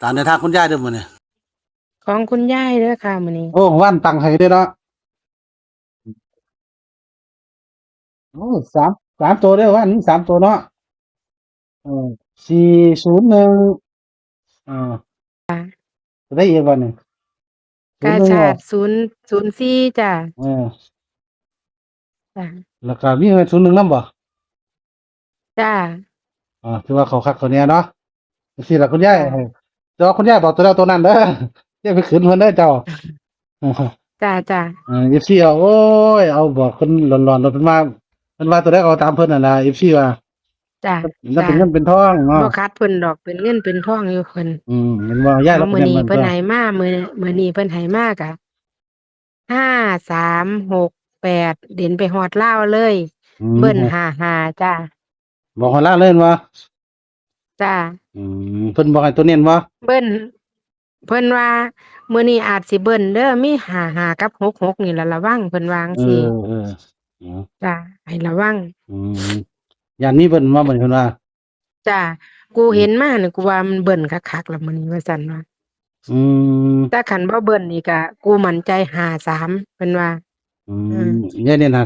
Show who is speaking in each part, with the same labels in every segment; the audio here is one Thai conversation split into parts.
Speaker 1: ตามในทางคุณยายเด้อมื้อนี้
Speaker 2: ของคุณยายเด้อค่ะมื้อนี้
Speaker 1: โอ้วันตังให้เด้อเนาะโอ้สามตัวเด้อวันนี้3ตัวเนาะเออ401เออจะได้อีกวันหนึ่งศูน
Speaker 2: กา
Speaker 1: ย์หนึ่งบ่
Speaker 2: ชาด004จ้ะ
Speaker 1: เออ
Speaker 2: จ้ะ
Speaker 1: แล้วก็มี01นำบ่
Speaker 2: จ้ะ
Speaker 1: คือว่าเขาคักเขาแน่เนาะจังซี่ล่ะคุณยาย
Speaker 2: จ้ะ
Speaker 1: ให้แต่ว่าคุณยายบอกตัวแล้วตัวนั้นเด้ออย่าไปขืนเพิ่นเด้อเจ้า
Speaker 2: จ้ะจ้ะ
Speaker 1: FC เอาโอ้ยเอาบอกเพิ่นร้อนๆรถเพิ่นว่าตัวใดก็เอาตามเพิ่นนั่นล่ะ FC ว่า
Speaker 2: จ้ะ
Speaker 1: มัน
Speaker 2: จ้ะ
Speaker 1: เป็นเงินเป็นทองเนาะ
Speaker 2: บ่คัดเพิ่นดอกเป็นเงินเป็นทองอยู่เพิ่น
Speaker 1: เห็นบ่ยาย
Speaker 2: เอา
Speaker 1: เราก็
Speaker 2: มื้อนี้เพิ่น
Speaker 1: แม่นเบิ่นตัว
Speaker 2: ให้มามื้อนี้เพิ่นให้มากะ5368เด่นไปฮอดลาวเลย
Speaker 1: อื
Speaker 2: เบิ้น
Speaker 1: ม
Speaker 2: 55จ้ะ
Speaker 1: บอกหัวหน้าเล่นบ่
Speaker 2: จ้ะ
Speaker 1: เพิ่นบอกให้ตัวเน้นบ่
Speaker 2: เบิ้นเพิ่นว่ามื้อนี้อาจสิเบิ้นเด้อมี55กับ66นี่ล่ะระวังเพิ่นว่าจั่ง
Speaker 1: เอ
Speaker 2: ซี้
Speaker 1: ออ๋อ
Speaker 2: จ้ะให้ระวัง
Speaker 1: อืมย่านมีเพิ่นมาเบิ่นเพิ่นว่า
Speaker 2: จ้ะกู
Speaker 1: อืม
Speaker 2: เห็นมานี่กูว่ามันเบิ้นคักๆแล้วมื้อนี้ว่าซั่นว่า
Speaker 1: อืม
Speaker 2: แต่คันบ่เบิ้นนี่ก็กูมั่นใจ53เพิ่นว่า
Speaker 1: อื
Speaker 2: อืม
Speaker 1: ยายเน้น53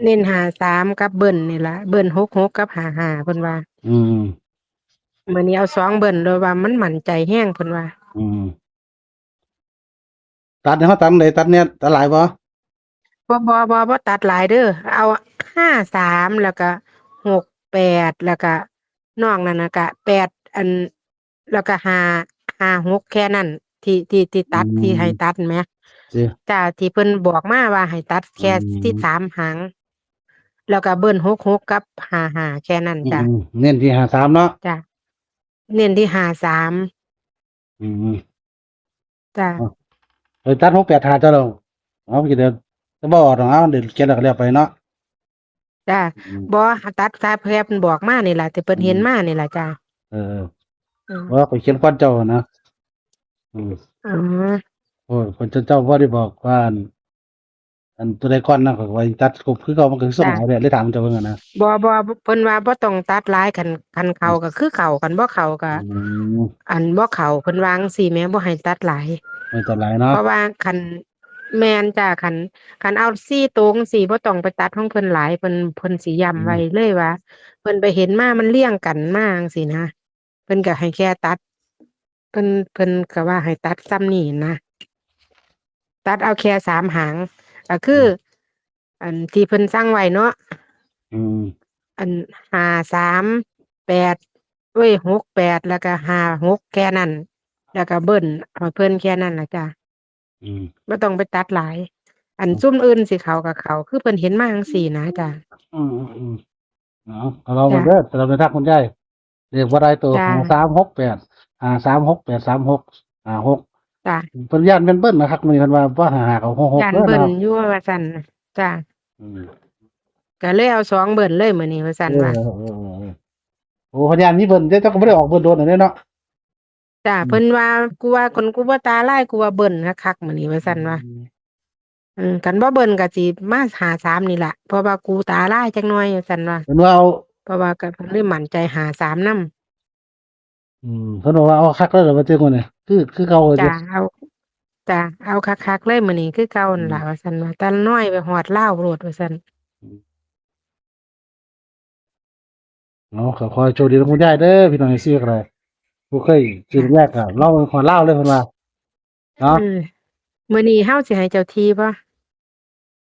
Speaker 2: เน้น53กับเบิ้นนี่ล่ะเบิ้น66กับ55เพิ่นว่า
Speaker 1: อืม
Speaker 2: มื้อนี้เอา2เบิ้นโดยว่ามันมั่นใจแฮงเพิ่นว่า
Speaker 1: อืมตัดให้เขาตัดได้ตัดเนี่ยตัดหลายบ่
Speaker 2: บ่ตัดหลายเด้อเอา53แล้วก็68แล้วก็นอกนั้นน่ะก็8อันแล้วก็5 6แค่นั้นที่
Speaker 1: อื
Speaker 2: ตัดที่ให้ตั
Speaker 1: ม
Speaker 2: ดแหม
Speaker 1: สิ
Speaker 2: จ้ะที่เพิ่นบอกมาว่าให้ตัด
Speaker 1: อื
Speaker 2: แค่13
Speaker 1: ม
Speaker 2: หางแล้วก็เบิ้น66กับ55แค่นั้นจ้ะ
Speaker 1: เน้นที่53เนาะ
Speaker 2: จ้ะเน้นที่53
Speaker 1: อืม
Speaker 2: จ้ะ
Speaker 1: อ้าวตัด68หาเจ้าดอกเอาไปเดี๋ยวจะบ่ออกดอกเอาเดี๋ยวเขียนแล้วก็แล้วไปเนาะ
Speaker 2: จ้ะ
Speaker 1: อืม
Speaker 2: บ่ตัดตามแค่เพิ่นบอกมานี่ล่ะที่เพิ่น
Speaker 1: อืม
Speaker 2: เห็นมานี่ล่ะจ้ะ
Speaker 1: เออ
Speaker 2: อืม
Speaker 1: ว่าข้อยเขียนก่อนเจ้านะอืม
Speaker 2: อ๋อ
Speaker 1: โอ้ยเพิ่นเจ้าบ่ได้บอกว่าอันตัวใดก่อนนะข้อยก็ว่าสิตัดครบคือเก่ามันก็คือส่ง
Speaker 2: จ้ะ
Speaker 1: หลายแหละเลยถามเจ้าเบิ่งอะนะ
Speaker 2: บ่เพิ่นว่าบ่ต้องตัดหลายคันเข้าก็คือเข้าคันบ่เข้าก็
Speaker 1: อืม
Speaker 2: อันบ่เข้าเพิ่นว่าจั่งซี้แหมบ่ให้ตัดหลาย
Speaker 1: ไม่ตัดหลายเนาะ
Speaker 2: เพราะว่าแม่นจ้ะคันเอา4โตวจั่งซี้บ่ต้องไปตัดของเพิ่นหลายเพิ่นสิย้ำ
Speaker 1: อื
Speaker 2: ไว้
Speaker 1: ม
Speaker 2: เลยว่าเพิ่นไปเห็นมามันเรียงกันมาจั่งซี้นะเพิ่นก็ให้แค่ตัดเพิ่นก็ว่าให้ตัดส่ำนี้นะตัดเอาแค่3หางก็คืออันที่เพิ่นสั่งไว้เนาะ
Speaker 1: อืม
Speaker 2: อัน538เอ้ย68แล้วก็56แค่นั้นแล้วก็เบิ้นให้เพิ่นแค่นั้นล่ะจ้ะ
Speaker 1: อืม
Speaker 2: บ่ต้องไปตัดหลายอันซุมอื่นสิเข้าก็เข้าคือเพิ่นเห็นมาจั่งซี้นะจ้ะ
Speaker 1: อืมเอาเราเบิ่
Speaker 2: จ้ะ
Speaker 1: งเด้อสำหรับในทางคุณยายเลขบ่หลายตัว
Speaker 2: จ้ะ
Speaker 1: 5368 53683656
Speaker 2: จ้ะ
Speaker 1: เพิ่นย้านแม่นเบิ่นนะครับมื้อนี้เพิ่นว่าบ่55ก็66
Speaker 2: ย้าน
Speaker 1: เด้อนะครับ
Speaker 2: เบิ้นอยู่ว่าซั่นน่ะจ้ะ
Speaker 1: อืม
Speaker 2: ก็เลยเอา2เบิ้นเลยมื้อนี้ว่าซั่นว่า
Speaker 1: โอ้เพิ่นย้านมีเบิ่นแต่เจ้าก็บ่ได้ออกเบิ่นโดนอันนี้เนาะ
Speaker 2: จ้ะ
Speaker 1: อืม
Speaker 2: เพิ่นว่ากูว่าคนกูบ่ตาลายกูว่าเบิ้นคักๆมื้อนี้ว่า
Speaker 1: อื
Speaker 2: ซั่นว่า
Speaker 1: ม
Speaker 2: คันบ่เบิ้นก็สิมา53นี่ล่ะเพราะว่ากูตาลายจักหน่อยว่าซั่นว่า
Speaker 1: เพิ่นว่าเอา
Speaker 2: เพราะว่าก็เพิ่นเลยมั่นใจ53นำ
Speaker 1: เพิ่นบอกว่าเอาคักเด้อว่าจังว่าเนี่ยคือเก่าเด้
Speaker 2: จ้ะ
Speaker 1: อ
Speaker 2: เอาคักๆเลยมื้อนี้คือเก่านั่นล่ะว่าซั่นว่าแต่น้อยไปฮอดลาวโลดว่าซั่น
Speaker 1: อืม เนาะก็ขอให้โชคดีกับคุณยายเด้อพี่น้อง FC ก็ได้ผู้เคยซื้อแรกก็เล่าขอเล่าเลยเพิ่นว่าเนาะ
Speaker 2: เออมื้อนี้เฮาสิให้เจ้าที่บ่